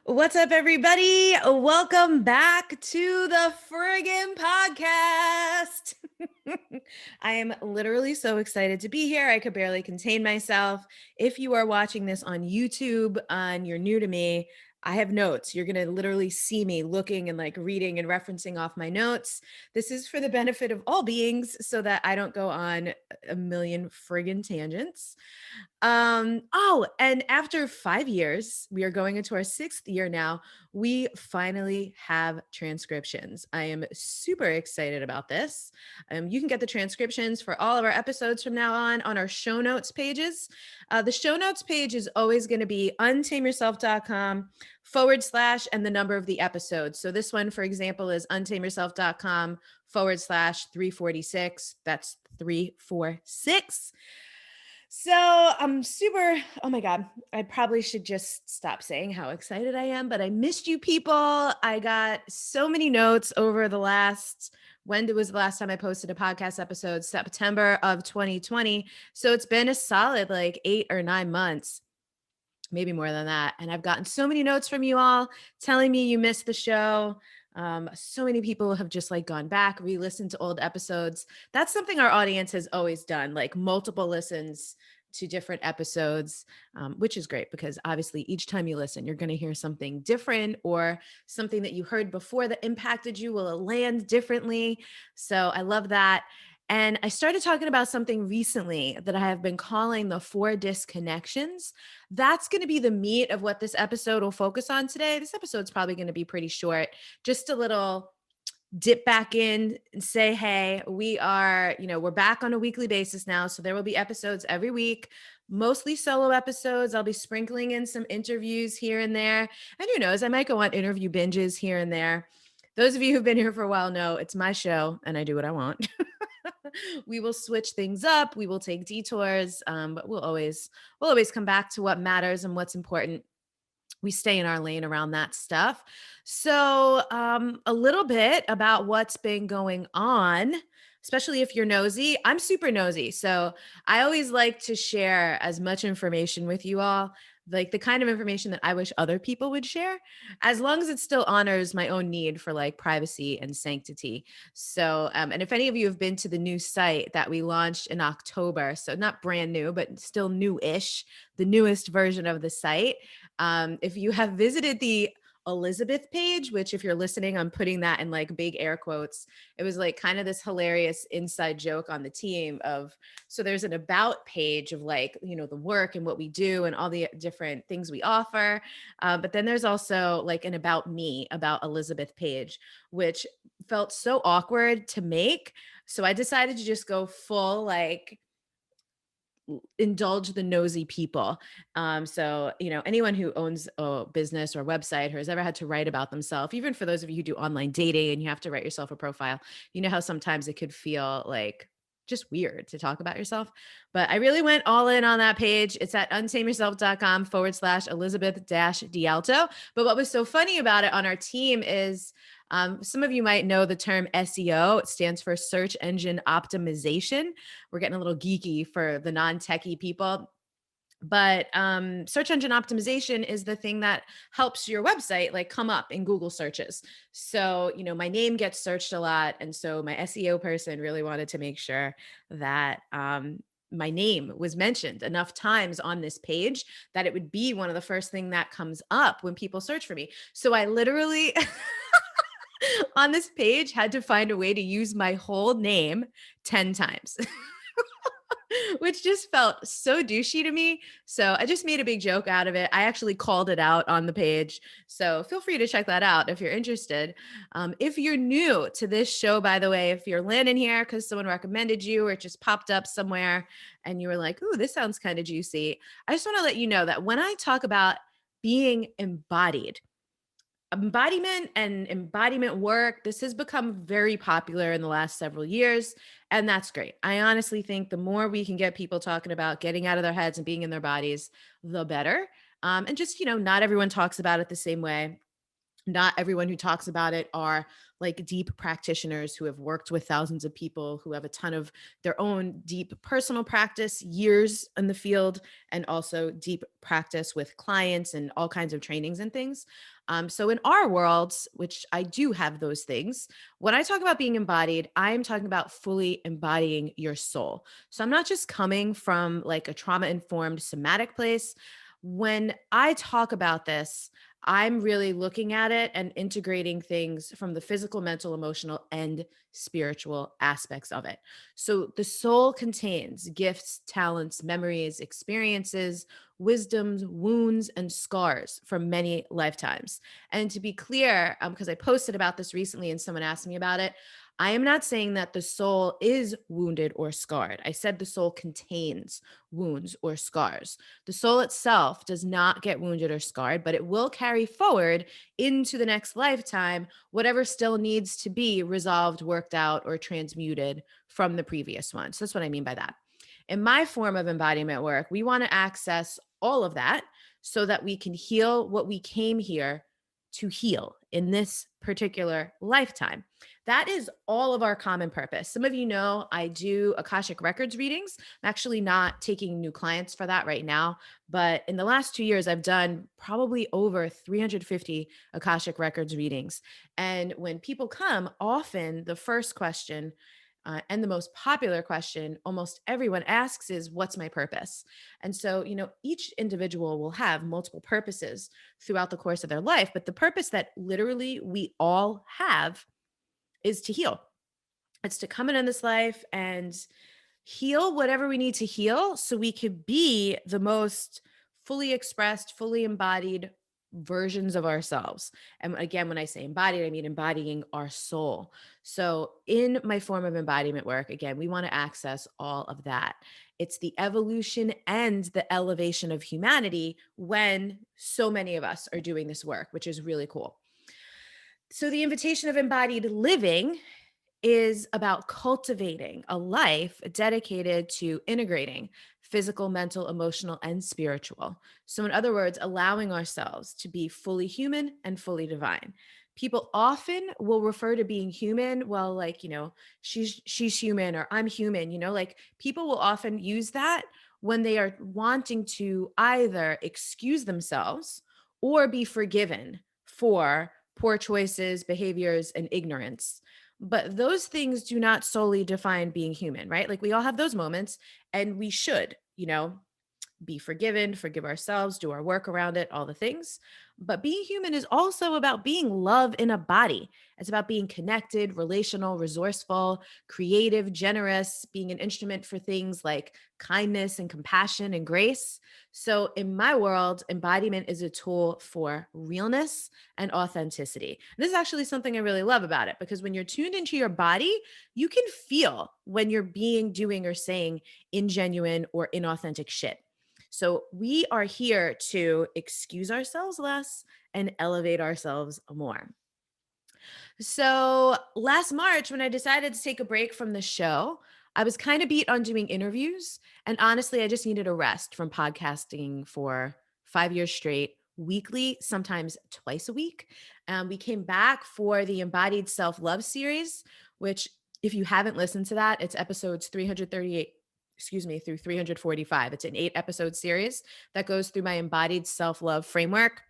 What's up, everybody? Welcome back to the friggin' podcast. I am literally so excited to be here. I could barely contain myself. If you are watching this on YouTube and you're new to me, I have notes. You're going to literally see me looking and like reading and referencing off my notes. This is for the benefit of all beings so that I don't go on a million friggin' tangents. And after 5 years, we are going into our 6th year now. We finally have transcriptions. I am super excited about this. You can get the transcriptions for all of our episodes from now on our show notes pages. The show notes page is always going to be untameyourself.com/ and the number of the episode. So this one, for example, is untameyourself.com/346. That's 346. So I'm super, oh my God, I probably should just stop saying how excited I am, but I missed you people. I got so many notes over the when was the last time I posted a podcast episode? September of 2020. So it's been a solid like 8 or 9 months, maybe more than that. And I've gotten so many notes from you all telling me you missed the show. So many people have just like gone back, re-listened to old episodes. That's something our audience has always done, like multiple listens to different episodes, which is great because obviously each time you listen, you're going to hear something different or something that you heard before that impacted you will land differently. So I love that. And I started talking about something recently that I have been calling the 4 disconnections. That's going to be the meat of what this episode will focus on today. This episode's probably going to be pretty short, just a little dip back in and say, hey, we're back on a weekly basis now. So there will be episodes every week, mostly solo episodes. I'll be sprinkling in some interviews here and there. And who knows, I might go on interview binges here and there. Those of you who've been here for a while know it's my show and I do what I want. We will switch things up. We will take detours, but we'll always come back to what matters and what's important. We stay in our lane around that stuff. So, a little bit about what's been going on, especially if you're nosy. I'm super nosy. So, I always like to share as much information with you all, like the kind of information that I wish other people would share, as long as it still honors my own need for like privacy and sanctity. So, and if any of you have been to the new site that we launched in October, so not brand new, but still new-ish, the newest version of the site, if you have visited the Elizabeth page, which if you're listening, I'm putting that in like big air quotes. It was like kind of this hilarious inside joke on the team so there's an about page of like, the work and what we do and all the different things we offer. But then there's also like an about me, about Elizabeth page, which felt so awkward to make. So I decided to just go full like indulge the nosy people. So, anyone who owns a business or website or has ever had to write about themselves, even for those of you who do online dating and you have to write yourself a profile, you know how sometimes it could feel like just weird to talk about yourself. But I really went all in on that page. It's at untameyourself.com/Elizabeth-DiAlto. But what was so funny about it on our team is some of you might know the term SEO. It stands for search engine optimization. We're getting a little geeky for the non-techie people. But search engine optimization is the thing that helps your website like come up in Google searches. So, my name gets searched a lot. And so my SEO person really wanted to make sure that my name was mentioned enough times on this page that it would be one of the first thing that comes up when people search for me. So I literally on this page had to find a way to use my whole name 10 times. Which just felt so douchey to me. So I just made a big joke out of it. I actually called it out on the page. So feel free to check that out if you're interested. If you're new to this show, by the way, if you're landing here because someone recommended you or it just popped up somewhere and you were like, ooh, this sounds kind of juicy. I just want to let you know that when I talk about being embodied, embodiment and embodiment work, this has become very popular in the last several years, and that's great. I honestly think the more we can get people talking about getting out of their heads and being in their bodies, the better. And just, not everyone talks about it the same way. Not everyone who talks about it are like deep practitioners who have worked with thousands of people, who have a ton of their own deep personal practice, years in the field, and also deep practice with clients and all kinds of trainings and things. So, in our worlds, which I do have those things, when I talk about being embodied, I'm talking about fully embodying your soul. So, I'm not just coming from like a trauma informed somatic place. When I talk about this, I'm really looking at it and integrating things from the physical, mental, emotional, and spiritual aspects of it. So the soul contains gifts, talents, memories, experiences, wisdoms, wounds, and scars from many lifetimes. And to be clear, because I posted about this recently and someone asked me about it, I am not saying that the soul is wounded or scarred. I said the soul contains wounds or scars. The soul itself does not get wounded or scarred, but it will carry forward into the next lifetime whatever still needs to be resolved, worked out, or transmuted from the previous one. So that's what I mean by that. In my form of embodiment work, we want to access all of that so that we can heal what we came here to heal in this particular lifetime. That is all of our common purpose. Some of you know I do Akashic Records readings. I'm actually not taking new clients for that right now, but in the last 2 years, I've done probably over 350 Akashic Records readings. And when people come, often the first question and the most popular question almost everyone asks is, what's my purpose? And so, each individual will have multiple purposes throughout the course of their life, but the purpose that literally we all have is to heal. It's to come in this life and heal whatever we need to heal so we could be the most fully expressed, fully embodied versions of ourselves. And again, when I say embodied, I mean embodying our soul. So, in my form of embodiment work, again, we want to access all of that. It's the evolution and the elevation of humanity when so many of us are doing this work, which is really cool. So, the invitation of embodied living is about cultivating a life dedicated to integrating physical, mental, emotional, and spiritual. So, in other words, allowing ourselves to be fully human and fully divine. People often will refer to being human, well, like, she's human or I'm human, like people will often use that when they are wanting to either excuse themselves or be forgiven for poor choices, behaviors, and ignorance. But those things do not solely define being human, right? Like we all have those moments and we should, be forgiven, forgive ourselves, do our work around it, all the things. But being human is also about being love in a body. It's about being connected, relational, resourceful, creative, generous, being an instrument for things like kindness and compassion and grace. So, in my world, embodiment is a tool for realness and authenticity. This is actually something I really love about it because when you're tuned into your body, you can feel when you're being, doing, or saying ingenuine or inauthentic shit. So we are here to excuse ourselves less and elevate ourselves more. So last March, when I decided to take a break from the show, I was kind of beat on doing interviews. And honestly, I just needed a rest from podcasting for 5 years straight, weekly, sometimes twice a week. We came back for the Embodied Self Love series, which, if you haven't listened to that, it's episodes 338 through 345. It's an 8 episode series that goes through my embodied self love framework: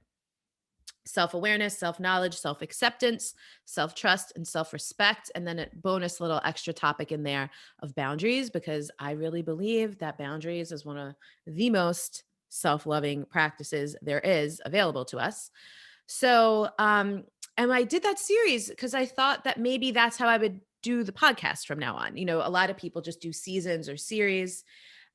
self awareness, self knowledge, self acceptance, self trust, and self respect. And then a bonus little extra topic in there of boundaries, because I really believe that boundaries is one of the most self loving practices there is available to us. So, and I did that series because I thought that maybe that's how I would do the podcast from now on. A lot of people just do seasons or series.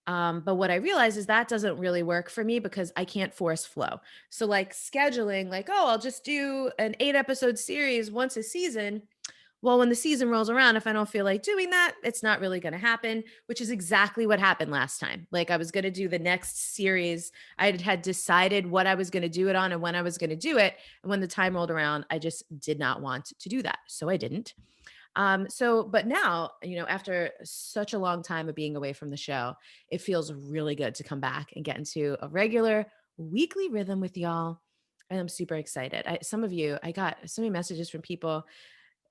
But what I realize is that doesn't really work for me because I can't force flow. So, like scheduling, like, oh, I'll just do an 8 episode series once a season. Well, when the season rolls around, if I don't feel like doing that, it's not really going to happen, which is exactly what happened last time. Like, I was going to do the next series. I had decided what I was going to do it on and when I was going to do it. And when the time rolled around, I just did not want to do that. So I didn't. But now, after such a long time of being away from the show, it feels really good to come back and get into a regular weekly rhythm with y'all. and I'm super excited. I got so many messages from people.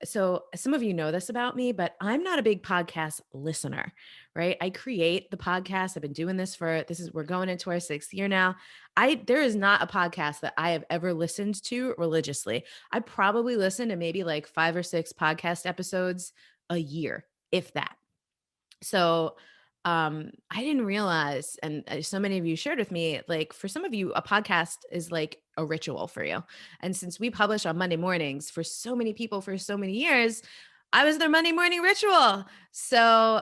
So some of you know this about me, but I'm not a big podcast listener, right? I create the podcast. I've been doing this we're going into our 6th year now. There is not a podcast that I have ever listened to religiously. I probably listen to maybe like 5 or 6 podcast episodes a year, if that. So I didn't realize, and so many of you shared with me, like for some of you, a podcast is like a ritual for you. And since we publish on Monday mornings for so many people for so many years, I was their Monday morning ritual. So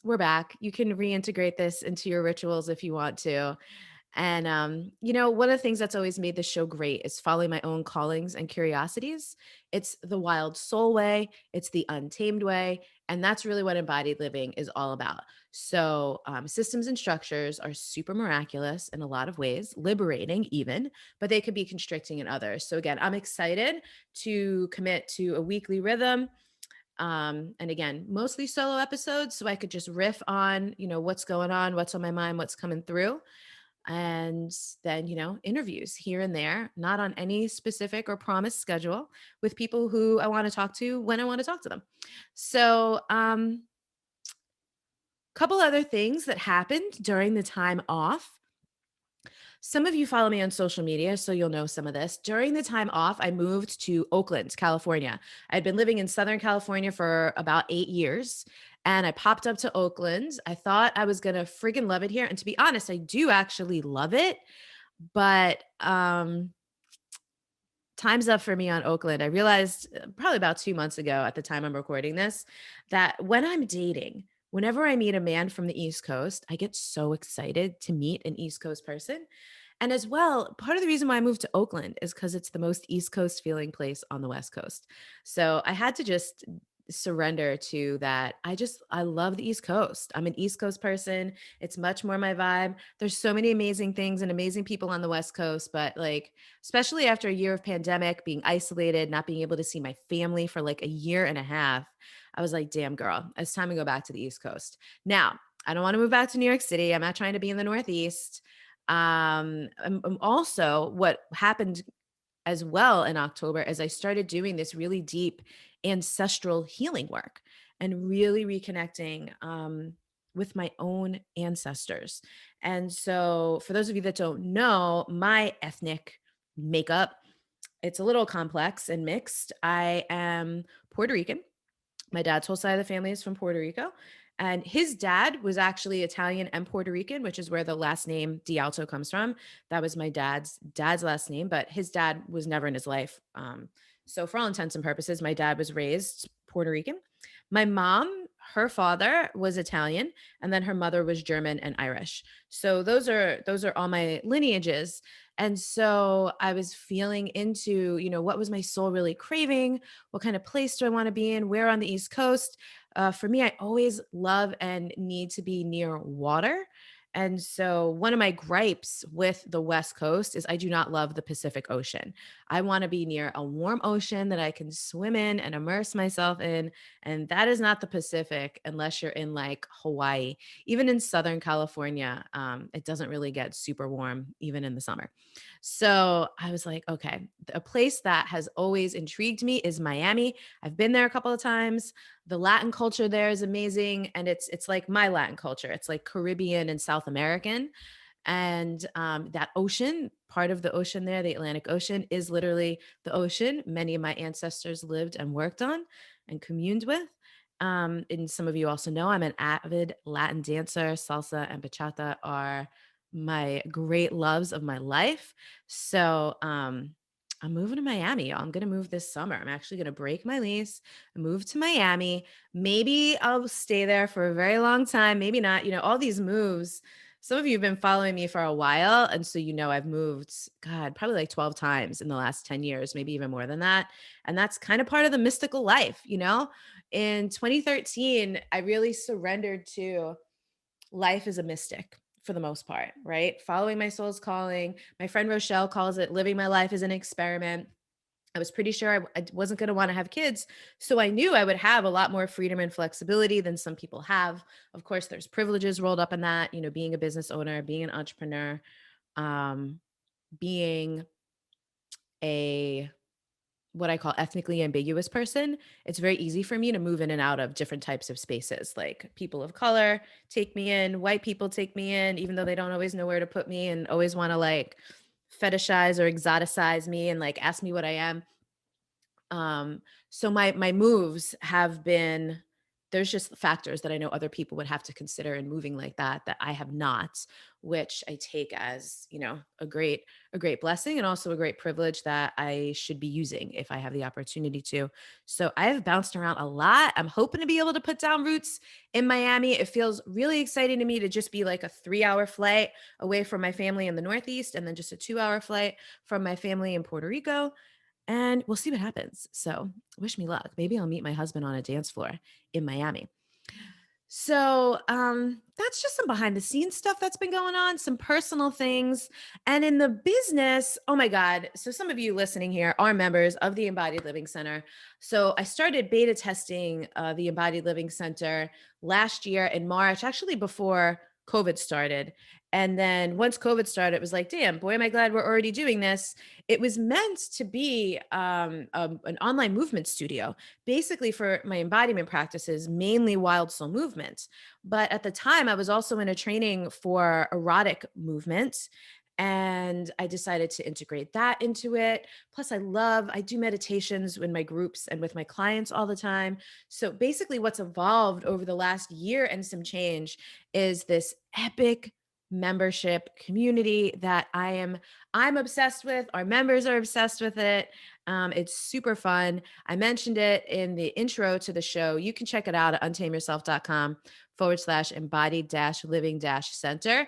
we're back. You can reintegrate this into your rituals if you want to. And, one of the things that's always made this show great is following my own callings and curiosities. It's the wild soul way, it's the untamed way. And that's really what embodied living is all about. So, systems and structures are super miraculous in a lot of ways, liberating even, but they could be constricting in others. So, again, I'm excited to commit to a weekly rhythm. And again, mostly solo episodes. So I could just riff on, what's going on, what's on my mind, what's coming through, and then interviews here and there, not on any specific or promised schedule, with people who I want to talk to when I want to talk to them. So couple other things that happened during the time off. Some of you follow me on social media, so you'll know some of this. During the time off, I moved to Oakland, California. I'd been living in Southern California for about 8 years, and I popped up to Oakland. I thought I was going to friggin' love it here. And to be honest, I do actually love it. But time's up for me on Oakland. I realized probably about 2 months ago at the time I'm recording this, that when I'm dating, whenever I meet a man from the East Coast, I get so excited to meet an East Coast person. And as well, part of the reason why I moved to Oakland is because it's the most East Coast feeling place on the West Coast. So I had to just surrender to that. I love the East Coast. I'm an East Coast person. It's much more my vibe. There's so many amazing things and amazing people on the West Coast, but like, especially after a year of pandemic, being isolated, not being able to see my family for like a year and a half, I was like, damn, girl, it's time to go back to the East Coast. Now, I don't want to move back to New York City. I'm not trying to be in the Northeast. Also, what happened as well in October as I started doing this really deep ancestral healing work and really reconnecting with my own ancestors. And so, for those of you that don't know, my ethnic makeup, it's a little complex and mixed. I am Puerto Rican. My dad's whole side of the family is from Puerto Rico. And his dad was actually Italian and Puerto Rican, which is where the last name DiAlto comes from. That was my dad's last name, but his dad was never in his life. So for all intents and purposes, my dad was raised Puerto Rican. My mom, her father was Italian, and then her mother was German and Irish. So those are all my lineages. And so I was feeling into, what was my soul really craving? What kind of place do I want to be in? Where on the East Coast? For me, I always love and need to be near water. And so, one of my gripes with the West Coast is I do not love the Pacific Ocean. I want to be near a warm ocean that I can swim in and immerse myself in. And that is not the Pacific unless you're in like Hawaii. Even in Southern California, it doesn't really get super warm, even in the summer. So I was like, okay, a place that has always intrigued me is Miami. I've been there a couple of times. The Latin culture there is amazing, and it's like my Latin culture. It's like Caribbean and South American. And that ocean, part of the ocean there, the Atlantic Ocean, is literally the ocean many of my ancestors lived and worked on and communed with. And some of you also know I'm an avid Latin dancer. Salsa and bachata are my great loves of my life. So I'm moving to Miami, y'all. I'm going to move this summer. I'm actually going to break my lease, move to Miami. Maybe I'll stay there for a very long time. Maybe not. All these moves. Some of you have been following me for a while. And so, I've moved, God, probably like 12 times in the last 10 years, maybe even more than that. And that's kind of part of the mystical life. In 2013, I really surrendered to life as a mystic for the most part, right? Following my soul's calling. My friend Rochelle calls it living my life as an experiment. I was pretty sure I wasn't going to want to have kids. So I knew I would have a lot more freedom and flexibility than some people have. Of course, there's privileges rolled up in that, being a business owner, being an entrepreneur, um, being a what I call ethnically ambiguous person, it's very easy for me to move in and out of different types of spaces. Like people of color take me in, white people take me in, even though they don't always know where to put me and always want to like fetishize or exoticize me and like ask me what I am. Um, so my moves have been there's just factors that I know other people would have to consider in moving like that I have not, which I take as, a great blessing and also a great privilege that I should be using if I have the opportunity to. So I have bounced around a lot. I'm hoping to be able to put down roots in Miami. It feels really exciting to me to just be like a 3-hour flight away from my family in the Northeast and then just a 2-hour flight from my family in Puerto Rico, and we'll see what happens. So wish me luck. Maybe I'll meet my husband on a dance floor in Miami. So that's just some behind the scenes stuff that's been going on, some personal things. And in the business, oh my God. So some of you listening here are members of the Embodied Living Center. So I started beta testing the Embodied Living Center last year in March, actually before COVID started. And then once COVID started, it was like, damn, boy, am I glad we're already doing this. It was meant to be an online movement studio basically for my embodiment practices, mainly wild soul movement. But at the time, I was also in a training for erotic movement. And I decided to integrate that into it. Plus, I do meditations in my groups and with my clients all the time. So basically, what's evolved over the last year and some change is this epic membership community that I'm obsessed with. Our members are obsessed with it. It's super fun. I mentioned it in the intro to the show. You can check it out at untameyourself.com/embodied living center.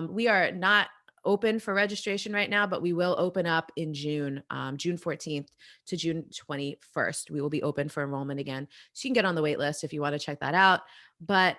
We are not open for registration right now, but we will open up in June, June 14th to June 21st. We will be open for enrollment again. So you can get on the wait list if you want to check that out. But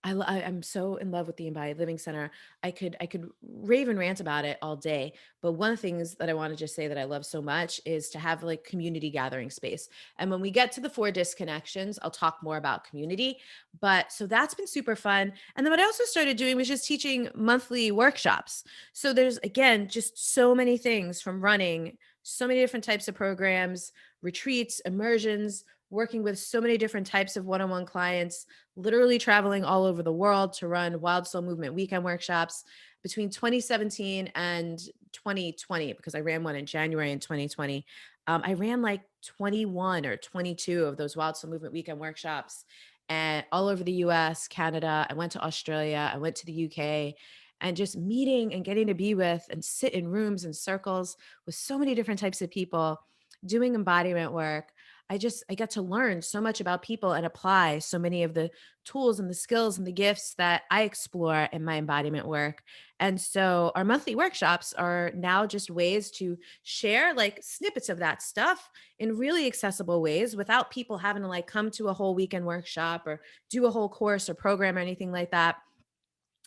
I'm so in love with the Embodied Living Center. I could rave and rant about it all day, but one of the things that I want to just say that I love so much is to have like community gathering space. And when we get to the 4 disconnections, I'll talk more about community. But so that's been super fun. And then what I also started doing was just teaching monthly workshops. So there's again just so many things from running, so many different types of programs, retreats, immersions, working with so many different types of one-on-one clients, literally traveling all over the world to run Wild Soul Movement weekend workshops between 2017 and 2020, because I ran one in January in 2020. I ran like 21 or 22 of those Wild Soul Movement weekend workshops and all over the US, Canada. I went to Australia, I went to the UK, and just meeting and getting to be with and sit in rooms and circles with so many different types of people doing embodiment work. I get to learn so much about people and apply so many of the tools and the skills and the gifts that I explore in my embodiment work. And so our monthly workshops are now just ways to share like snippets of that stuff in really accessible ways without people having to like come to a whole weekend workshop or do a whole course or program or anything like that.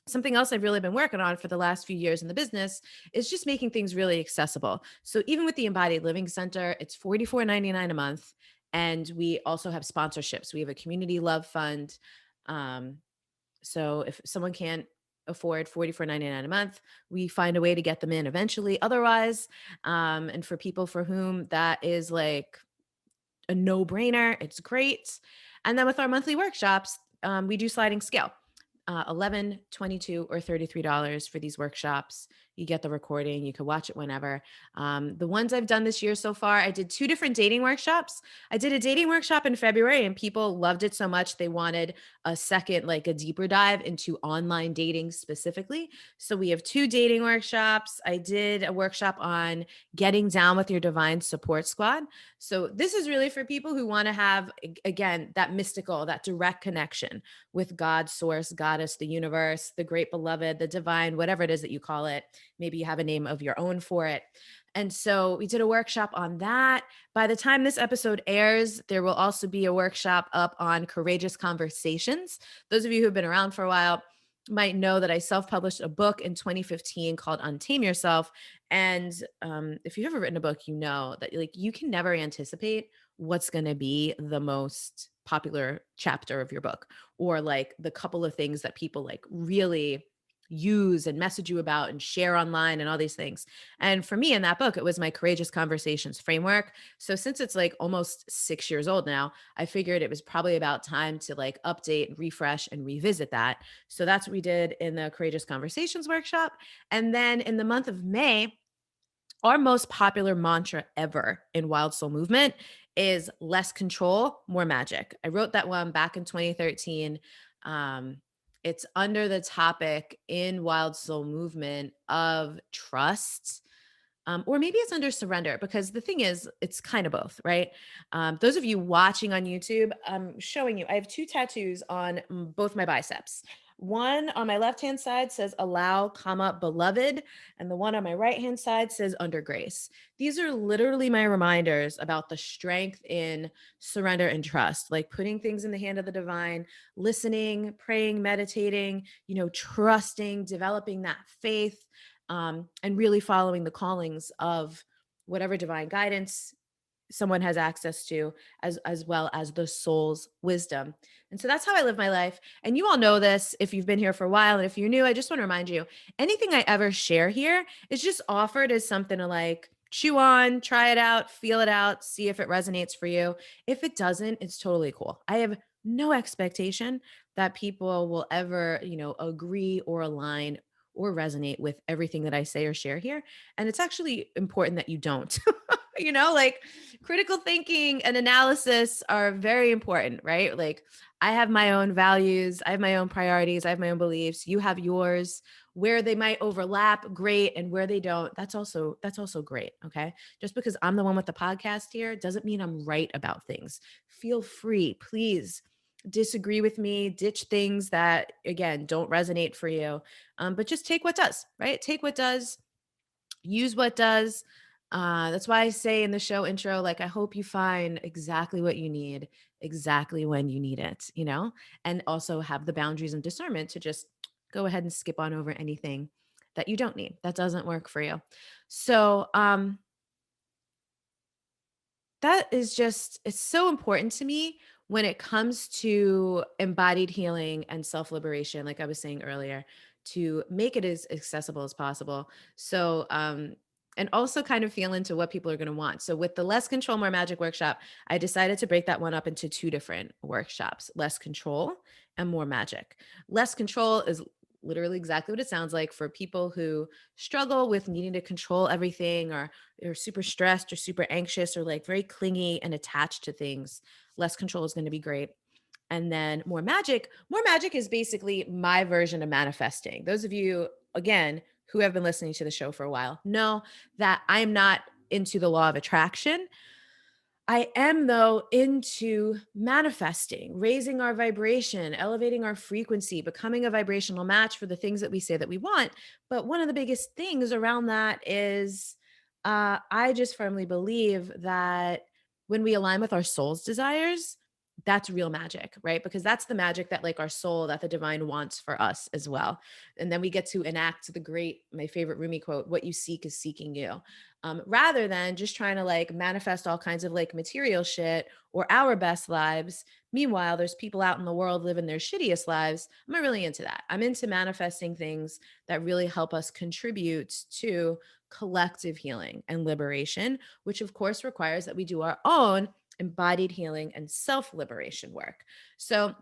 Something else I've really been working on for the last few years in the business is just making things really accessible. So even with the Embodied Living Center, it's $44.99 a month. And we also have sponsorships. We have a community love fund. Um, so if someone can't afford $44.99 a month, we find a way to get them in eventually. Otherwise, and for people for whom that is like a no-brainer, it's great. And then with our monthly workshops, we do sliding scale. 11, 22, or $33 for these workshops. You get the recording, you can watch it whenever. The ones I've done this year so far, I did 2 different dating workshops. I did a dating workshop in February and people loved it so much they wanted a second, like a deeper dive into online dating specifically. So we have 2 dating workshops. I did a workshop on getting down with your divine support squad. So this is really for people who want to have, again, that mystical, that direct connection with God, source, goddess, the universe, the great beloved, the divine, whatever it is that you call it. Maybe you have a name of your own for it. And so we did a workshop on that. By the time this episode airs, there will also be a workshop up on courageous conversations. Those of you who have been around for a while might know that I self-published a book in 2015 called Untame Yourself. And if you've ever written a book, you know that like you can never anticipate what's going to be the most popular chapter of your book or like the couple of things that people like really use and message you about and share online and all these things. And for me in that book, it was my courageous conversations framework. So since it's like almost 6 years old now, I figured it was probably about time to like update, refresh, and revisit that. So that's what we did in the courageous conversations workshop. And then in the month of May, our most popular mantra ever in Wild Soul Movement is less control, more magic. I wrote that one back in 2013. Um, it's under the topic in Wild Soul Movement of trust. Or maybe it's under surrender because the thing is, it's kind of both, right? Those of you watching on YouTube, I'm showing you, I have two tattoos on both my biceps. One on my left hand side says allow, comma, beloved. And the one on my right hand side says under grace. These are literally my reminders about the strength in surrender and trust, like putting things in the hand of the divine, listening, praying, meditating, trusting, developing that faith, and really following the callings of whatever divine guidance someone has access to, as well as the soul's wisdom. And so that's how I live my life. And you all know this if you've been here for a while. And if you're new, I just want to remind you, anything I ever share here is just offered as something to like chew on, try it out, feel it out, see if it resonates for you. If it doesn't, it's totally cool. I have no expectation that people will ever, agree or align or resonate with everything that I say or share here. And it's actually important that you don't. Like critical thinking and analysis are very important, right? Like I have my own values, I have my own priorities, I have my own beliefs, you have yours. Where they might overlap, great, and where they don't, that's also great, okay? Just because I'm the one with the podcast here doesn't mean I'm right about things. Feel free, please disagree with me, ditch things that again don't resonate for you. But just take what does, right? Take what does, use what does. That's why I say in the show intro, like, I hope you find exactly what you need, exactly when you need it, and also have the boundaries and discernment to just go ahead and skip on over anything that you don't need, that doesn't work for you. So, that is just, it's so important to me when it comes to embodied healing and self-liberation, like I was saying earlier, to make it as accessible as possible. So and also kind of feel into what people are going to want. So with the less control more magic workshop, I decided to break that one up into two different workshops: less control and more magic. Less control is literally exactly what it sounds like, for people who struggle with needing to control everything, or they're super stressed or super anxious or like very clingy and attached to things. Less control is going to be great. And then more magic is basically my version of manifesting. Those of you, again, who have been listening to the show for a while know that I'm not into the law of attraction. I am, though, into manifesting, raising our vibration, elevating our frequency, becoming a vibrational match for the things that we say that we want. But one of the biggest things around that is I just firmly believe that when we align with our soul's desires, that's real magic, right? Because that's the magic that like our soul, that the divine wants for us as well. And then we get to enact my favorite Rumi quote, what you seek is seeking you. Rather than just trying to like manifest all kinds of like material shit or our best lives. Meanwhile, there's people out in the world living their shittiest lives. I'm not really into that. I'm into manifesting things that really help us contribute to collective healing and liberation, which of course requires that we do our own embodied healing and self liberation work. So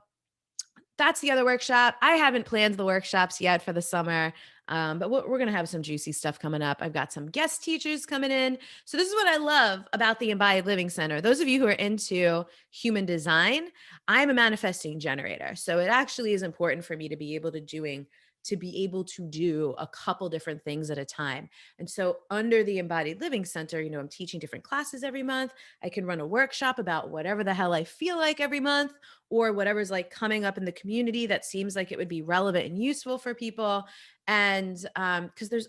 that's the other workshop. I haven't planned the workshops yet for the summer, but we're going to have some juicy stuff coming up. I've got some guest teachers coming in. So this is what I love about the Embodied Living Center. Those of you who are into human design, I'm a manifesting generator. So it actually is important for me to be able to do a couple different things at a time. And so under the Embodied Living Center, I'm teaching different classes every month. I can run a workshop about whatever the hell I feel like every month, or whatever's like coming up in the community that seems like it would be relevant and useful for people. And because there's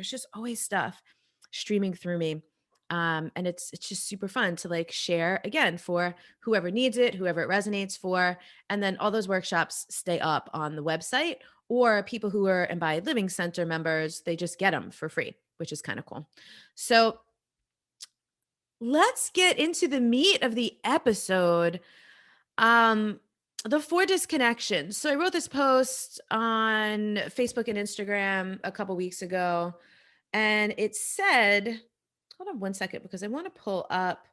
just always stuff streaming through me. And it's just super fun to like share again for whoever needs it, whoever it resonates for. And then all those workshops stay up on the website, or people who are Embodied Living Center members, they just get them for free, which is kind of cool. So let's get into the meat of the episode. Um, The 4 disconnections. So I wrote this post on Facebook and Instagram a couple weeks ago, and it said, hold on one second because I want to pull up.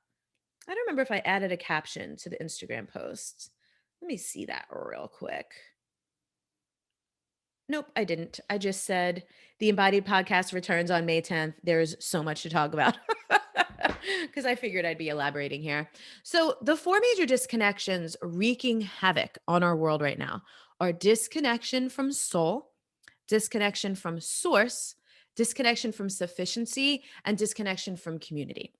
I don't remember if I added a caption to the Instagram post. Let me see that real quick. Nope, I didn't. I just said the Embodied podcast returns on May 10th. There's so much to talk about because I figured I'd be elaborating here. So, the 4 major disconnections wreaking havoc on our world right now are disconnection from soul, disconnection from source, disconnection from sufficiency, and disconnection from community.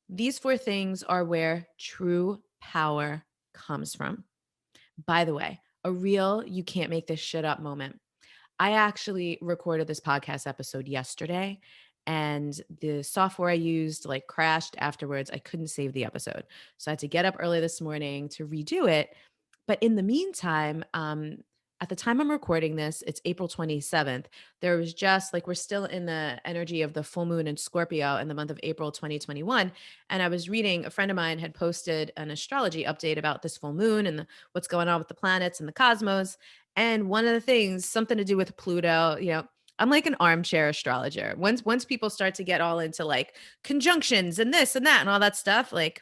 These 4 things are where true power comes from. By the way, a real you can't make this shit up moment. I actually recorded this podcast episode yesterday and the software I used like crashed afterwards. I couldn't save the episode. So I had to get up early this morning to redo it. But in the meantime, at the time I'm recording this, it's April 27th. There was just like, we're still in the energy of the full moon in Scorpio in the month of April 2021. And I was reading, a friend of mine had posted an astrology update about this full moon and what's going on with the planets and the cosmos. And one of the things, something to do with Pluto, I'm like an armchair astrologer. Once people start to get all into like conjunctions and this and that and all that stuff, like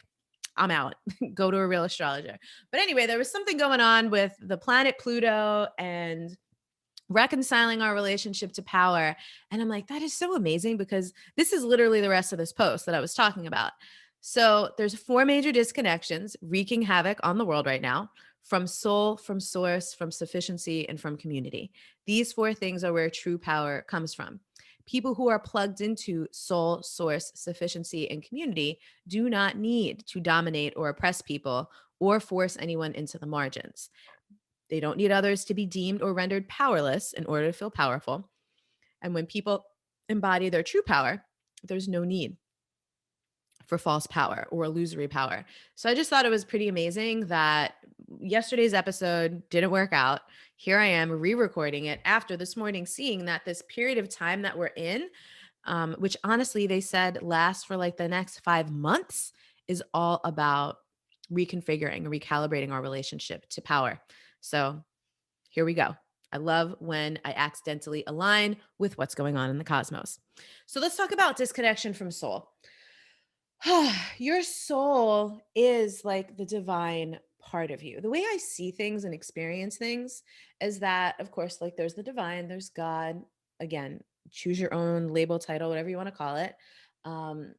I'm out. Go to a real astrologer. But anyway, there was something going on with the planet Pluto and reconciling our relationship to power. And I'm like, that is so amazing because this is literally the rest of this post that I was talking about. So there's 4 major disconnections wreaking havoc on the world right now from soul, from source, from sufficiency, and from community. These 4 things are where true power comes from. People who are plugged into soul, source, sufficiency, and community do not need to dominate or oppress people or force anyone into the margins. They don't need others to be deemed or rendered powerless in order to feel powerful. And when people embody their true power, there's no need for false power or illusory power. So I just thought it was pretty amazing that yesterday's episode didn't work out. Here I am re-recording it after this morning, seeing that this period of time that we're in, which honestly they said lasts for like the next 5 months, is all about reconfiguring and recalibrating our relationship to power. So here we go. I love when I accidentally align with what's going on in the cosmos. So let's talk about disconnection from soul. Your soul is like the divine part of you. The way I see things and experience things is that, of course, like there's the divine, there's God. Again, choose your own label, title, whatever you want to call it. Um,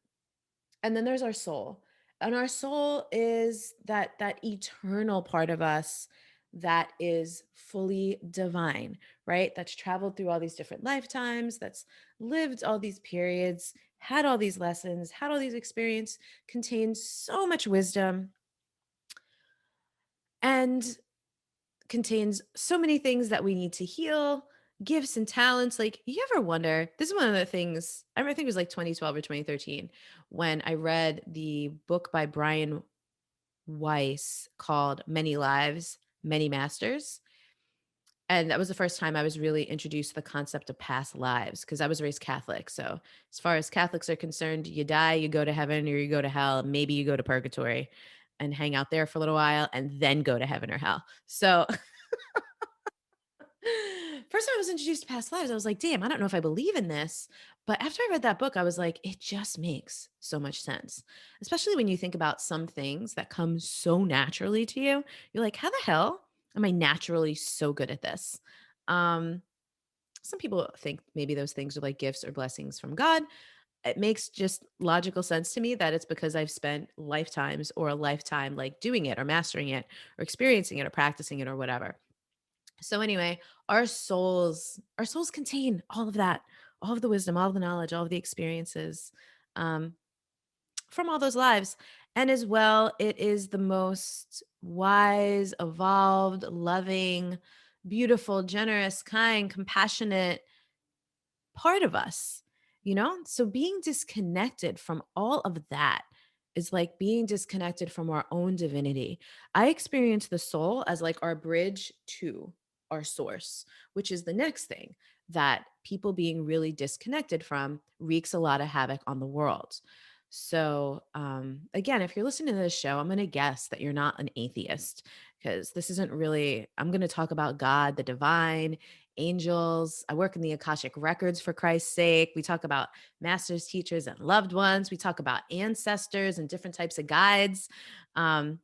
and then there's our soul. And our soul is that eternal part of us that is fully divine, right? That's traveled through all these different lifetimes, that's lived all these periods, had all these lessons, had all these experience, contains so much wisdom and contains so many things that we need to heal, gifts and talents. Like, you ever wonder? This is one of the things, I think it was like 2012 or 2013 when I read the book by Brian Weiss called Many Lives, Many Masters. And that was the first time I was really introduced to the concept of past lives because I was raised Catholic. So, as far as Catholics are concerned, you die, you go to heaven or you go to hell. Maybe you go to purgatory and hang out there for a little while and then go to heaven or hell. So, first time I was introduced to past lives, I was like, damn, I don't know if I believe in this. But after I read that book, I was like, it just makes so much sense. Especially when you think about some things that come so naturally to you. You're like, how the hell am I naturally so good at this? Um, some people think maybe those things are like gifts or blessings from God. It makes just logical sense to me that it's because I've spent lifetimes or a lifetime like doing it or mastering it or experiencing it or practicing it or whatever. So anyway, our souls contain all of that, all of the wisdom, all of the knowledge, all of the experiences um, from all those lives. And as well, it is the most wise, evolved, loving, beautiful, generous, kind, compassionate part of us, So being disconnected from all of that is like being disconnected from our own divinity. I experience the soul as like our bridge to our source, which is the next thing that people being really disconnected from wreaks a lot of havoc on the world. So, again, if you're listening to this show, I'm going to guess that you're not an atheist because this isn't really, I'm going to talk about God, the divine, angels. I work in the Akashic records for Christ's sake. We talk about masters, teachers, and loved ones. We talk about ancestors and different types of guides, um,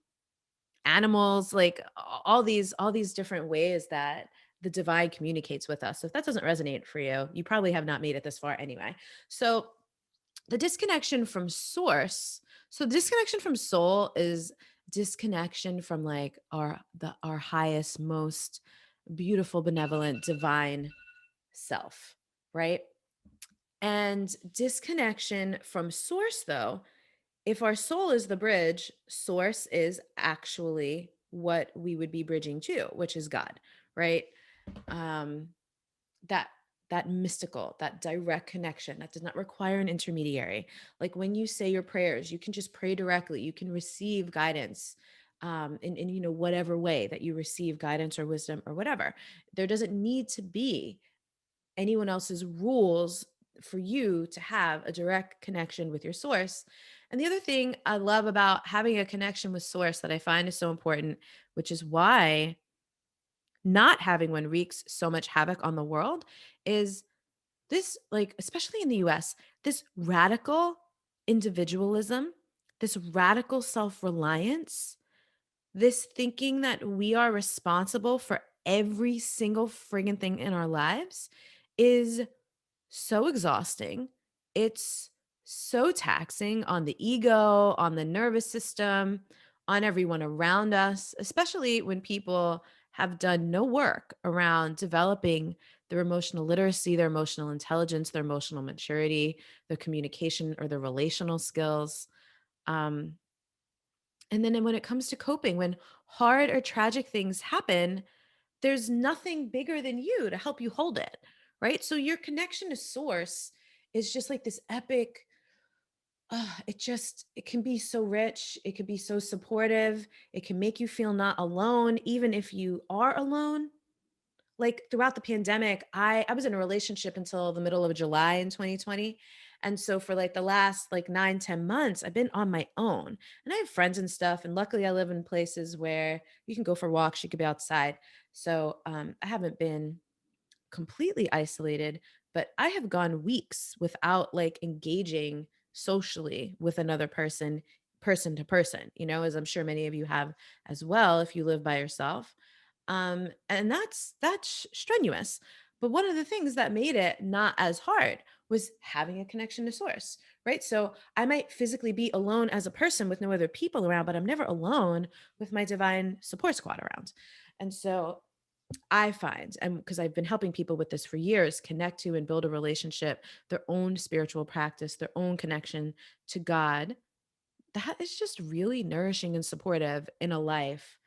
animals, like all these different ways that the divine communicates with us. So if that doesn't resonate for you, you probably have not made it this far anyway. So the disconnection from source, so disconnection from soul is disconnection from like our highest, most beautiful, benevolent, divine self, right? And disconnection from source, though, if our soul is the bridge, source is actually what we would be bridging to, which is God, right? um that that mystical, that direct connection that does not require an intermediary. Like when you say your prayers, you can just pray directly, you can receive guidance, in whatever way that you receive guidance or wisdom or whatever. There doesn't need to be anyone else's rules for you to have a direct connection with your source. And the other thing I love about having a connection with source that I find is so important, which is why not having one wreaks so much havoc on the world, is this, like, especially in the US, this radical individualism, this radical self reliance, this thinking that we are responsible for every single friggin' thing in our lives is so exhausting. It's so taxing on the ego, on the nervous system, on everyone around us, especially when people have done no work around developing their emotional literacy, their emotional intelligence, their emotional maturity, their communication or their relational skills. Um, and then when it comes to coping, when hard or tragic things happen, there's nothing bigger than you to help you hold it, right? So your connection to source is just like this epic, it can be so rich, it can be so supportive, it can make you feel not alone even if you are alone. Like throughout the pandemic, I was in a relationship until the middle of July in 2020. And so for like the last like 9, 10 months, I've been on my own. And I have friends and stuff. And luckily I live in places where you can go for walks, you could be outside. So I haven't been completely isolated, but I have gone weeks without like engaging socially with another person, person to person, as I'm sure many of you have as well if you live by yourself. And that's strenuous. But one of the things that made it not as hard was having a connection to source, right? So I might physically be alone as a person with no other people around, but I'm never alone with my divine support squad around. And so I find, and because I've been helping people with this for years, connect to and build a relationship, their own spiritual practice, their own connection to God, that is just really nourishing and supportive in a life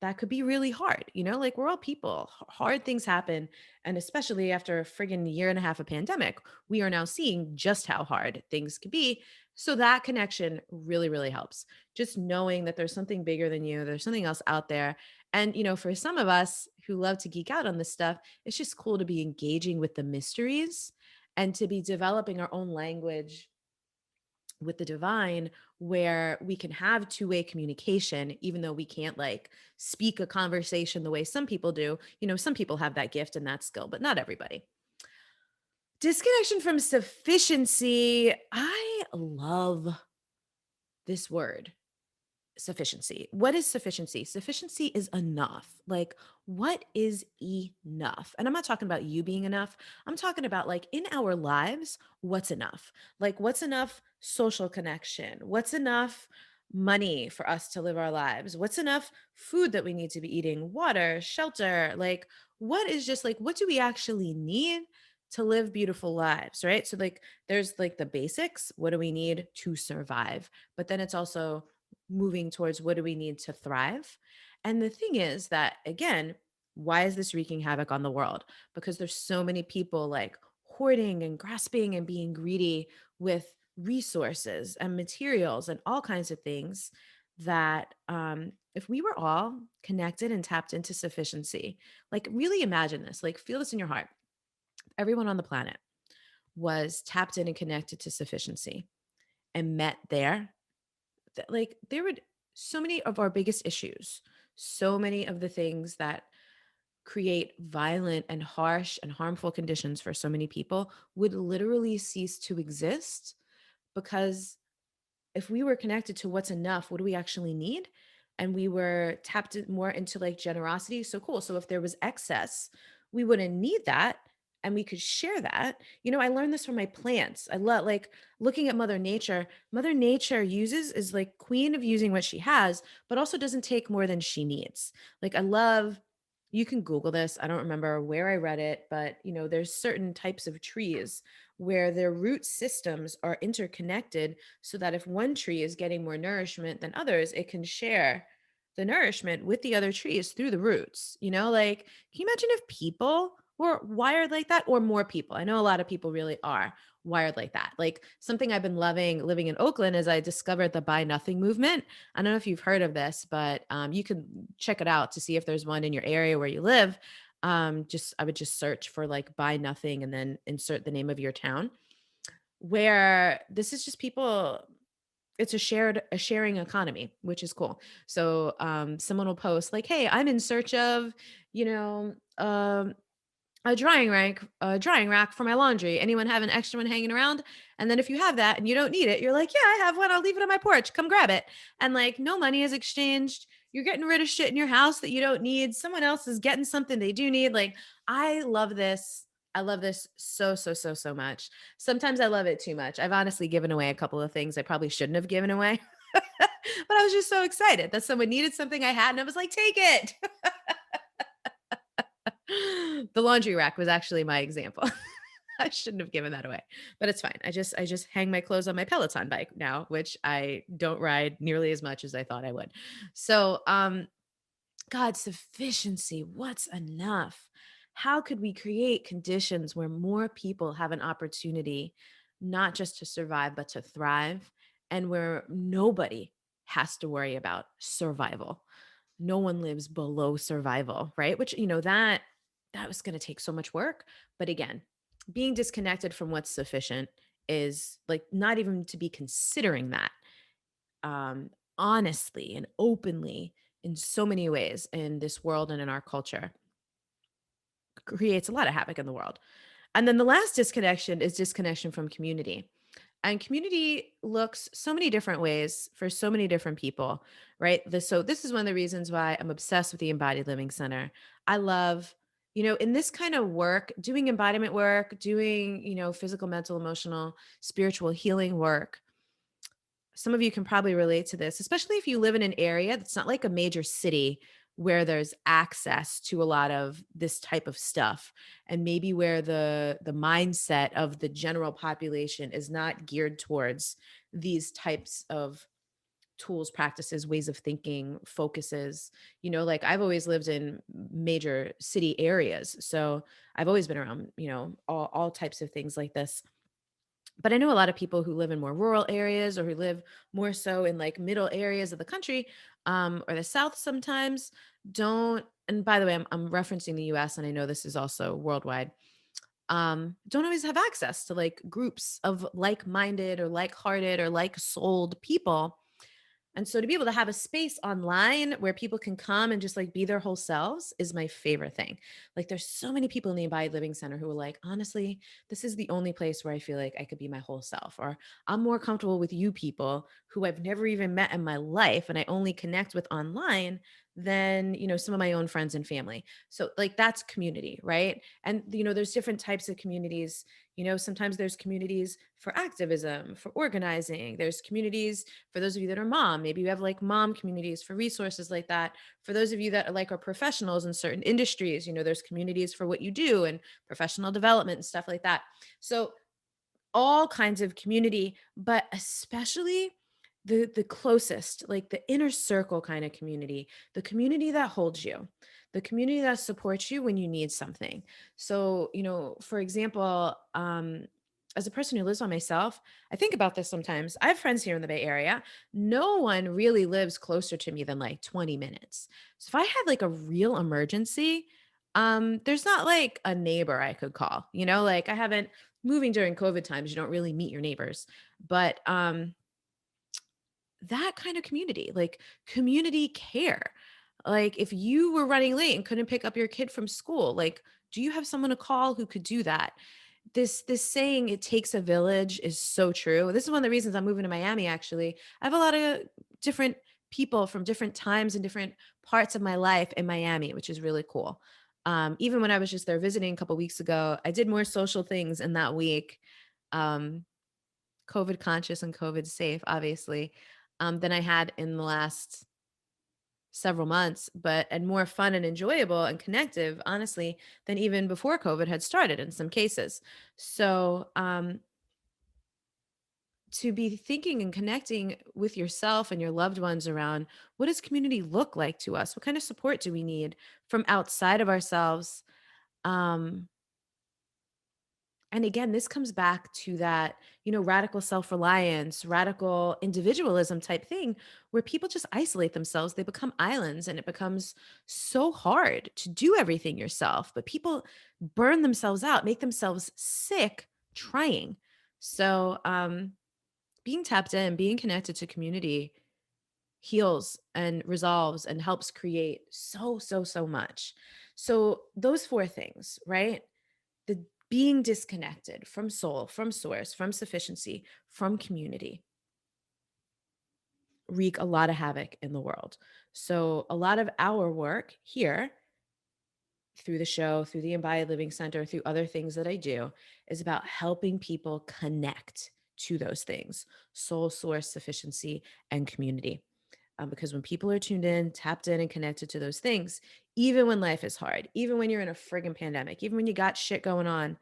that could be really hard. Like we're all people. Hard things happen. And especially after a friggin' year and a half of pandemic, we are now seeing just how hard things could be. So that connection really, really helps. Just knowing that there's something bigger than you, there's something else out there. And, for some of us who love to geek out on this stuff, it's just cool to be engaging with the mysteries and to be developing our own language with the divine where we can have two-way communication even though we can't like speak a conversation the way some people do. Some people have that gift and that skill, but not everybody. Disconnection from sufficiency. I love this word, sufficiency. What is sufficiency? Sufficiency is enough. Like, what is enough? And I'm not talking about you being enough. I'm talking about like in our lives, what's enough? Like, what's enough social connection? What's enough money for us to live our lives? What's enough food that we need to be eating? Water, shelter? Like, what is just like, what do we actually need to live beautiful lives? Right. So, like, there's like the basics. What do we need to survive? But then it's also moving towards what do we need to thrive. And the thing is that, again, why is this wreaking havoc on the world? Because there's so many people like hoarding and grasping and being greedy with resources and materials and all kinds of things that if we were all connected and tapped into sufficiency, like really imagine this, like feel this in your heart. Everyone on the planet was tapped in and connected to sufficiency and met there, like there would, so many of our biggest issues, so many of the things that create violent and harsh and harmful conditions for so many people would literally cease to exist, because if we were connected to what's enough, what do we actually need? And we were more into like generosity. So cool. So if there was excess, we wouldn't need that, and we could share that. I learned this from my plants. I love like looking at Mother Nature. Mother Nature is like queen of using what she has, but also doesn't take more than she needs. Like I love, you can Google this. I don't remember where I read it, but there's certain types of trees where their root systems are interconnected, so that if one tree is getting more nourishment than others, it can share the nourishment with the other trees through the roots. Like, can you imagine if people were wired like that, or more people? I know a lot of people really are wired like that. Like, something I've been loving living in Oakland is I discovered the Buy Nothing movement. I don't know if you've heard of this, but you can check it out to see if there's one in your area where you live. Just I would just search for like Buy Nothing and then insert the name of your town, where this is just people, it's a sharing economy, which is cool. So someone will post like, hey, I'm in search of, you know, um a drying rack for my laundry. Anyone have an extra one hanging around? And then if you have that and you don't need it, you're like, yeah, I have one. I'll leave it on my porch. Come grab it. And like, no money is exchanged. You're getting rid of shit in your house that you don't need. Someone else is getting something they do need. Like, I love this. I love this so, so, so, so much. Sometimes I love it too much. I've honestly given away a couple of things I probably shouldn't have given away. But I was just so excited that someone needed something I had, and I was like, take it. The laundry rack was actually my example. I shouldn't have given that away, but it's fine. I just hang my clothes on my Peloton bike now, which I don't ride nearly as much as I thought I would. So, God, sufficiency, what's enough? How could we create conditions where more people have an opportunity not just to survive, but to thrive, and where nobody has to worry about survival? No one lives below survival, right? Which, that was going to take so much work. But again, being disconnected from what's sufficient is like not even to be considering that, um, honestly and openly, in so many ways in this world and in our culture, creates a lot of havoc in the world. And then the last disconnection is disconnection from community. And community looks so many different ways for so many different people, right? So this is one of the reasons why I'm obsessed with the Embodied Living Center. I love, in this kind of work, doing embodiment work, doing, physical, mental, emotional, spiritual healing work. Some of you can probably relate to this, especially if you live in an area that's not like a major city where there's access to a lot of this type of stuff, and maybe where the mindset of the general population is not geared towards these types of tools, practices, ways of thinking, focuses. Like, I've always lived in major city areas, so I've always been around, all types of things like this. But I know a lot of people who live in more rural areas, or who live more so in like middle areas of the country, or the South sometimes, don't. And by the way, I'm referencing the US, and I know this is also worldwide. Don't always have access to like groups of like minded or like hearted or like souled people. And so to be able to have a space online where people can come and just like be their whole selves is my favorite thing. Like, there's so many people in the Embodied Living Center who are like, honestly, this is the only place where I feel like I could be my whole self. Or I'm more comfortable with you people who I've never even met in my life and I only connect with online than, some of my own friends and family. So like, that's community, right? And there's different types of communities. Sometimes there's communities for activism, for organizing. There's communities for those of you that are mom. Maybe you have like mom communities for resources like that. For those of you that are professionals in certain industries, there's communities for what you do and professional development and stuff like that. So all kinds of community, but especially the closest, like the inner circle kind of community, the community that holds you, the community that supports you when you need something. So, for example, as a person who lives by myself, I think about this sometimes. I have friends here in the Bay Area. No one really lives closer to me than like 20 minutes. So if I had like a real emergency, there's not like a neighbor I could call, like I haven't, moving during COVID times, you don't really meet your neighbors. But that kind of community, like community care. Like, if you were running late and couldn't pick up your kid from school, like, do you have someone to call who could do that? This saying, "It takes a village," is so true. This is one of the reasons I'm moving to Miami, actually. I have a lot of different people from different times and different parts of my life in Miami, which is really cool. Even when I was just there visiting a couple weeks ago, I did more social things in that week, um, COVID conscious and COVID safe, obviously, than I had in the last several months, but and more fun and enjoyable and connective, honestly, than even before COVID had started in some cases. So, to be thinking and connecting with yourself and your loved ones around, what does community look like to us? What kind of support do we need from outside of ourselves? Um, and again, this comes back to that, radical self-reliance, radical individualism type thing where people just isolate themselves. They become islands and it becomes so hard to do everything yourself. But people burn themselves out, make themselves sick trying. So, being tapped in, being connected to community heals and resolves and helps create so, so, so much. So, those four things, right? The being disconnected from soul, from source, from sufficiency, from community wreak a lot of havoc in the world. So, a lot of our work here through the show, through the Embodied Living Center, through other things that I do, is about helping people connect to those things: soul, source, sufficiency, and community. Because when people are tuned in, tapped in, and connected to those things, even when life is hard, even when you're in a friggin' pandemic, even when you got shit going on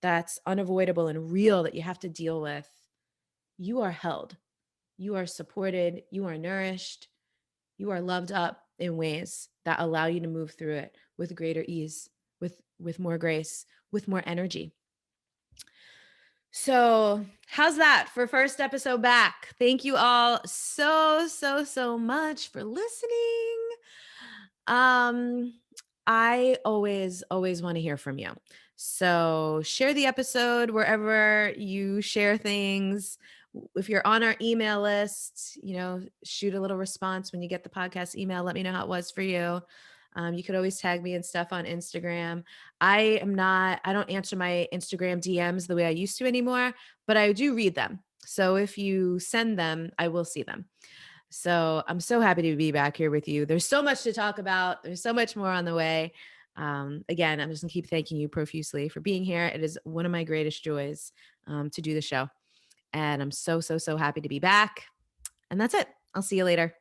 that's unavoidable and real that you have to deal with, you are held, you are supported, you are nourished, you are loved up in ways that allow you to move through it with greater ease, with more grace, with more energy. So, how's that for first episode back? Thank you all so, so, so much for listening. Um, I always want to hear from you. So, share the episode wherever you share things. If you're on our email list, shoot a little response when you get the podcast email. Let me know how it was for you. You could always tag me and stuff on Instagram. I don't answer my Instagram DMs the way I used to anymore, but I do read them. So if you send them, I will see them. So I'm so happy to be back here with you. There's so much to talk about. There's so much more on the way. Again, I'm just gonna keep thanking you profusely for being here. It is one of my greatest joys to do the show. And I'm so, so, so happy to be back. And that's it. I'll see you later.